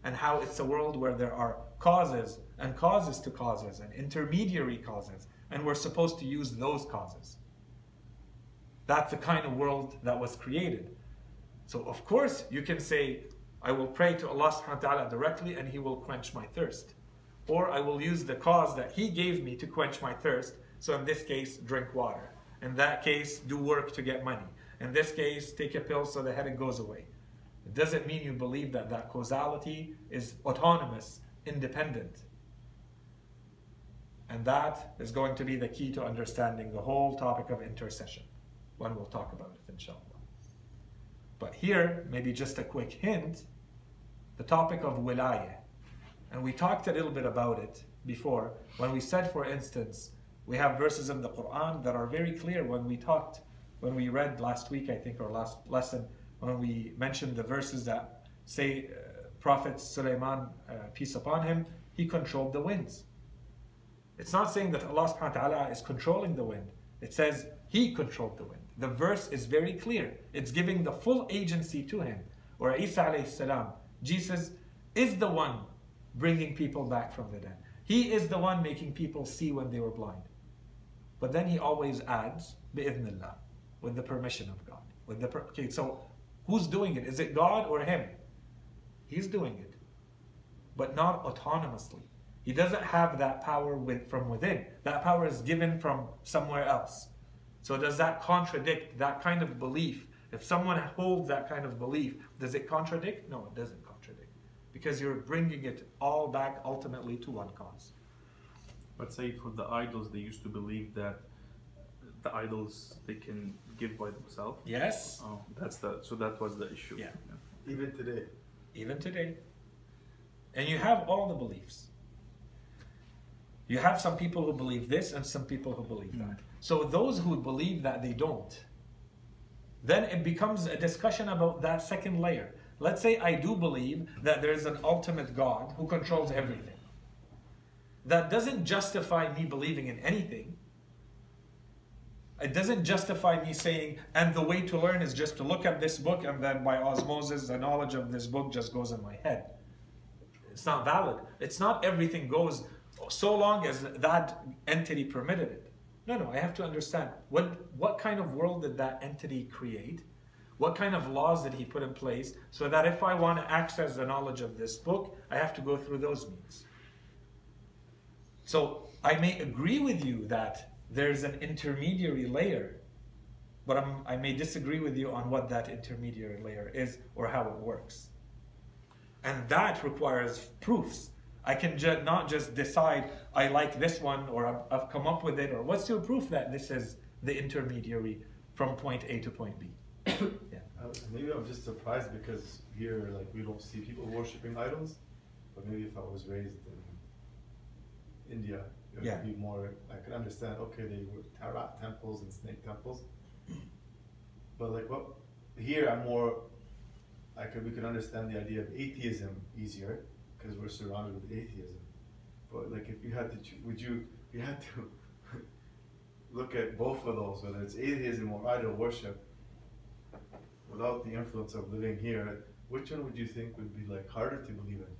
and how it's a world where there are causes and causes to causes and intermediary causes, and we're supposed to use those causes. That's the kind of world that was created. So of course you can say, I will pray to Allah subhanahu wa ta'ala directly and He will quench my thirst. Or I will use the cause that He gave me to quench my thirst. So in this case, drink water. In that case, do work to get money. In this case, take a pill so the headache goes away. It doesn't mean you believe that that causality is autonomous, independent. And that is going to be the key to understanding the whole topic of intercession, when we'll talk about it, inshallah. But here, maybe just a quick hint, the topic of wilayah. And we talked a little bit about it before, when we said, for instance, we have verses in the Quran that are very clear. When we read last week, I think, or last lesson, when we mentioned the verses that say Prophet Sulaiman, peace upon him, he controlled the winds. It's not saying that Allah subhanahu wa ta'ala is controlling the wind. It says he controlled the wind. The verse is very clear. It's giving the full agency to him. Or Isa alayhi salam, Jesus is the one bringing people back from the dead. He is the one making people see when they were blind. But then he always adds, bi'idhnillah. with the permission of God. Okay, so who's doing it? Is it God or him? He's doing it, but not autonomously. He doesn't have that power from within. That power is given from somewhere else. So does that contradict that kind of belief? If someone holds that kind of belief, does it contradict? No, it doesn't contradict. Because you're bringing it all back ultimately to one cause. But say for the idols, they used to believe that the idols they can give by themselves. Yes. Oh, so that was the issue. Yeah. Even today. Even today. And you have all the beliefs. You have some people who believe this and some people who believe that. So those who believe that they don't, then it becomes a discussion about that second layer. Let's say I do believe that there's an ultimate God who controls everything. That doesn't justify me believing in anything. It doesn't justify me saying, and the way to learn is just to look at this book and then by osmosis the knowledge of this book just goes in my head. It's not valid. It's not everything goes so long as that entity permitted it. No, I have to understand what kind of world did that entity create? What kind of laws did he put in place so that if I want to access the knowledge of this book, I have to go through those means. So I may agree with you that there's an intermediary layer, but I may disagree with you on what that intermediary layer is or how it works. And that requires proofs. I can not just decide I like this one or I've come up with it, or what's your proof that this is the intermediary from point A to point B? Yeah. Maybe I'm just surprised because here, like, we don't see people worshiping idols. But maybe if I was raised in India, it would be more. I could understand. Okay, they were rat temples and snake temples. But like, what here, I'm more. We could understand the idea of atheism easier because we're surrounded with atheism. But like, if you had to, you had to look at both of those, whether it's atheism or idol worship. Without the influence of living here, which one would you think would be like harder to believe in?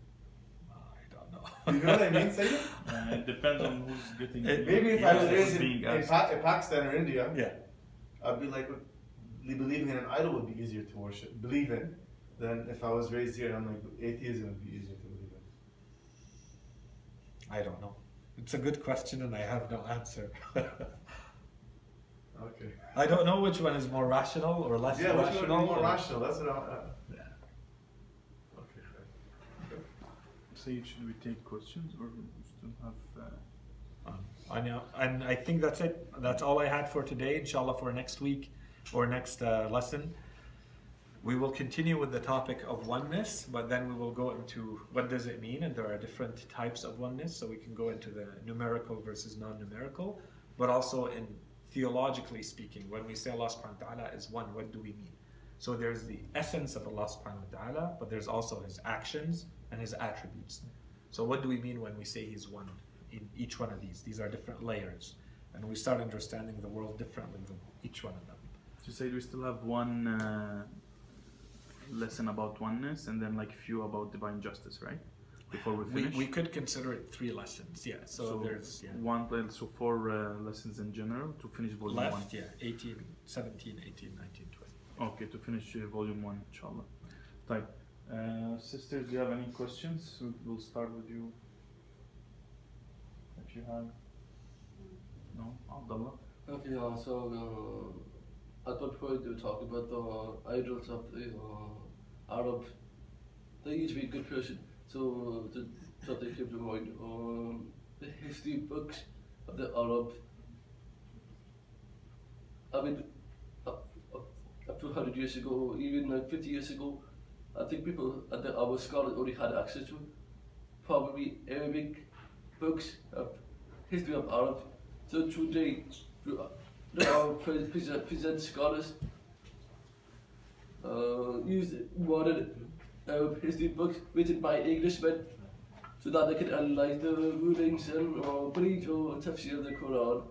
I don't know. You know what I mean, Sayid? It depends on who's getting. Maybe if I was raised in Pakistan or India, I'd be like, believing in an idol would be easier to believe in, than if I was raised here. I'm like, atheism would be easier to believe in. I don't know. It's a good question, and I have no answer. Okay. I don't know which one is more rational or less rational. Yeah, which one is more rational? That's what I'm. Yeah. Okay. Sayid, should we take questions or we still have? I know, and I think that's it. That's all I had for today. Inshallah, for next week or next lesson, we will continue with the topic of oneness, but then we will go into what does it mean, and there are different types of oneness. So we can go into the numerical versus non-numerical, but also in theologically speaking, when we say Allah subhanahu wa ta'ala is one, what do we mean? So there's the essence of Allah subhanahu wa ta'ala, but there's also his actions and his attributes. So what do we mean when we say he's one in each one of these? These are different layers, and we start understanding the world differently with each one of them. So say we still have one lesson about oneness and then like a few about divine justice, right? Before we finish? We could consider it 3 lessons, yeah. So there's so 4 lessons in general to finish volume 1. Left, 18, 17, 18, 19, 20. Okay, to finish volume 1, inshallah. Right. Sisters, do you have any questions? We'll start with you. If you have. No? Abdullah? Okay, so at what point do you talk about the idols of the Arab? They used to be a good person. So something came to mind. The history books of the Arab. I mean, up to 100 years ago, even like 50 years ago, I think people at our scholars only had access to probably Arabic books of history of Arab. So today, our present scholars use modern Arab history books written by Englishmen so that they can analyze the rulings and beliefs or tafsir of the Quran.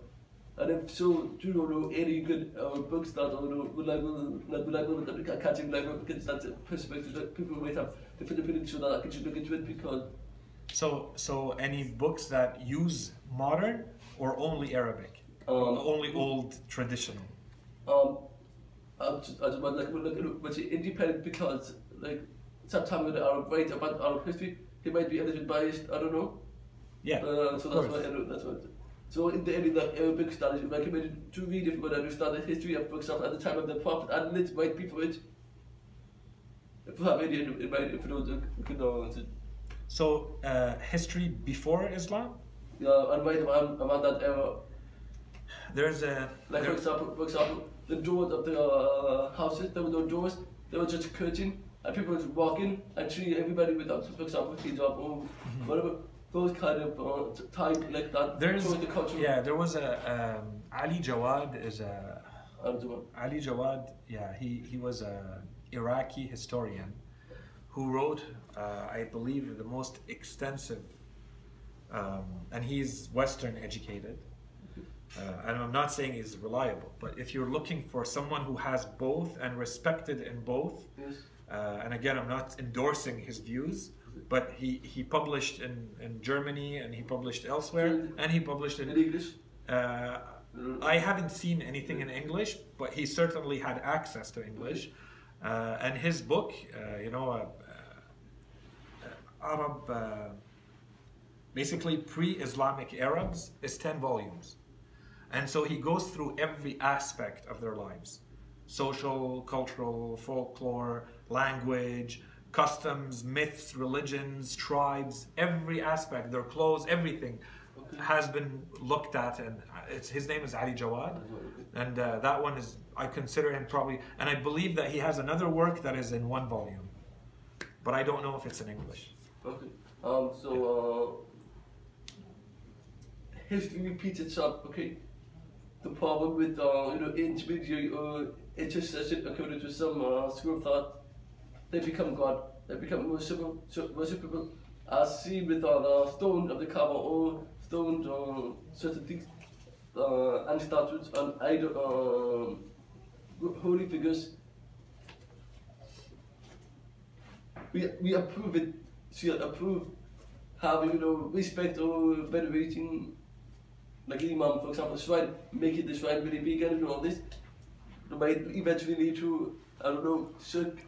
And if so, do you know any good books that are reliable, that can't be reliable because that's a perspective that people might have different opinions, so that I can just look into it because. So any books that use modern or only Arabic? Only old traditional? but independent because like sometimes when I write about Arab history, he might be a little bit biased. I don't know. Yeah. So that's why I know. That's what. So in the end, the Arabic studies recommended to read if you want to understand the history of, for example, at the time of the Prophet, and it might be for it. If you have any, it might, if you don't, you can know. So history before Islam? Yeah, and write about that era. There's a Like for example, the doors of the houses, there were no doors, there was just a curtain, and people would walk in and treat everybody without, for example, hijab or whatever. Those kind of type like that. There's the culture. yeah, there was a Ali Jawad is a Ali Jawad. Yeah, he was a Iraqi historian who wrote, I believe, the most extensive, and he's Western educated. And I'm not saying he's reliable, but if you're looking for someone who has both and respected in both, Yes. and again, I'm not endorsing his views, but he published in Germany and he published elsewhere and he published in English. I haven't seen anything in English, but he certainly had access to English. And his book, Arab, basically pre-Islamic Arabs, is 10 volumes. And so he goes through every aspect of their lives: social, cultural, folklore, language, customs, myths, religions, tribes, every aspect, their clothes, everything has been looked at. And his name is Ali Jawad. And that one is, I consider him probably, and I believe that he has another work that is in 1 volume. But I don't know if it's in English. Okay. History repeats itself, okay? The problem with, intermediary intercession, according to some school of thought, they become God. They become worshipable, as seen with the stone of the Kaaba or stones or certain things, and statues and idol, holy figures. We approve it. She approve having respect or venerating, like Imam, for example, shrine, make it the shrine really big and all this. It might eventually lead to, I don't know, shirk.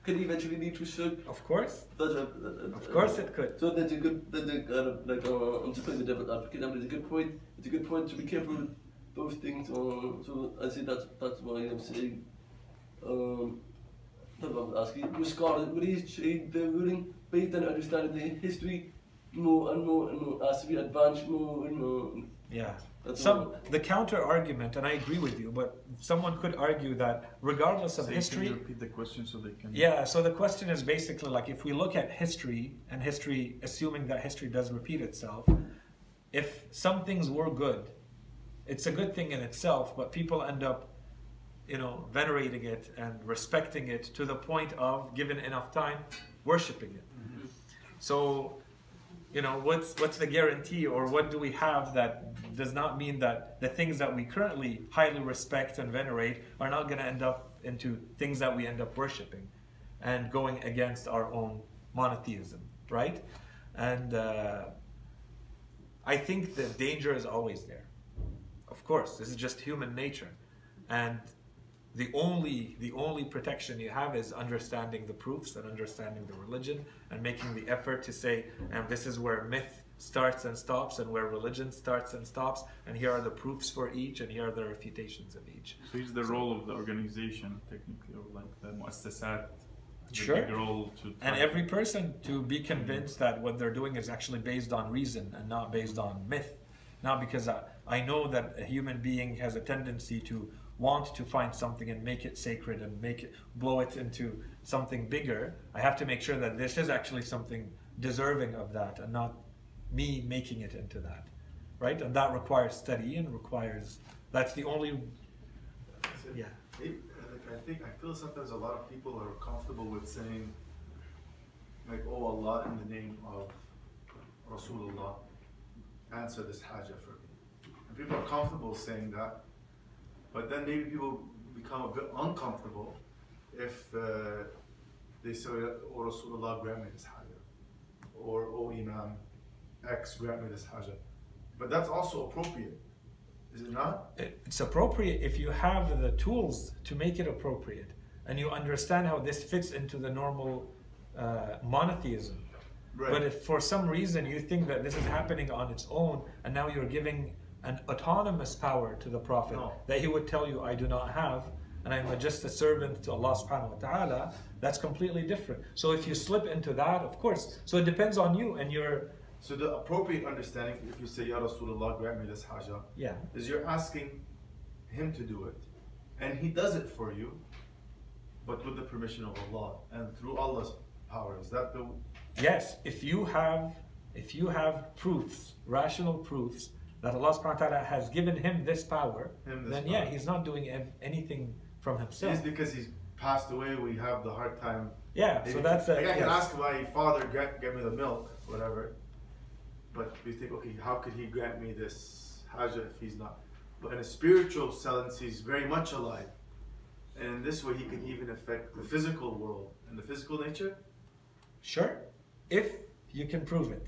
Could eventually lead to shirk. Of course. Of course it could. So that's a good, I'm just playing the devil's advocate, but it's a good point. It's a good point to be careful with those things. So I say that's why I'm saying. That's what I'm asking. Your scholars, will they change their ruling based on understanding the history more and more and more as we advance more and more? Yeah. The counter argument, and I agree with you, but someone could argue that regardless of history. Can you repeat the question so they can? Yeah. So the question is basically like, if we look at history, and history, assuming that history does repeat itself, if some things were good, it's a good thing in itself, but people end up, venerating it and respecting it to the point of, given enough time, worshiping it. Mm-hmm. So, what's the guarantee, or what do we have that does not mean that the things that we currently highly respect and venerate are not going to end up into things that we end up worshiping and going against our own monotheism, right? And I think the danger is always there. Of course, this is just human nature. And the only protection you have is understanding the proofs and understanding the religion and making the effort to say, and this is where myth starts and stops and where religion starts and stops, and here are the proofs for each, and here are the refutations of each. So it's the role of the organization, technically, or like the muassasat, Sure. big role to And every person to be convinced that what they're doing is actually based on reason and not based on myth. Not because I know that a human being has a tendency to want to find something and make it sacred and blow it into something bigger. I have to make sure that this is actually something deserving of that and not me making it into that, right? And that requires study and that's the only, yeah. I feel sometimes a lot of people are comfortable with saying, like, oh Allah, in the name of Rasulullah, answer this haja for me. And people are comfortable saying that, but then maybe people become a bit uncomfortable if they say, oh Rasulullah, grant me this haja, or oh Imam X, grant me this haja. But that's also appropriate. Is it not? It's appropriate if you have the tools to make it appropriate, and you understand how this fits into the normal monotheism. Right. But if for some reason you think that this is happening on its own, and now you're giving an autonomous power to the Prophet that he would tell you, I do not have, and I'm just a servant to Allah subhanahu wa ta'ala, that's completely different. So if you slip into that, of course, so it depends on you and your... So the appropriate understanding, if you say, Ya Rasulullah, grant me this haja, is you're asking him to do it. And he does it for you, but with the permission of Allah and through Allah's power. Is that the... Yes, if you have proofs, rational proofs, that Allah subhanahu wa ta'ala has given him this power, then yeah, he's not doing anything from himself. It's because he's passed away, we have the hard time. Yeah, maybe, so that's like I can ask my father, get me the milk, whatever. But we think, okay, how could he grant me this haja if he's not? But in a spiritual sense, he's very much alive. And in this way, he can even affect the physical world and the physical nature. Sure, if you can prove it.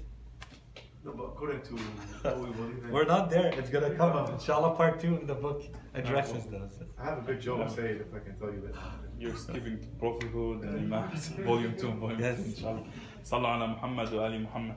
No, but according to what we believe in. We're not there, it's gonna come. Inshallah, part 2 of the book addresses those. I have a big joke to say if I can tell you that. You're skipping prophethood and Imam, volume 2 and volume 3, inshallah. Sallu ala Muhammad wa ali Muhammad.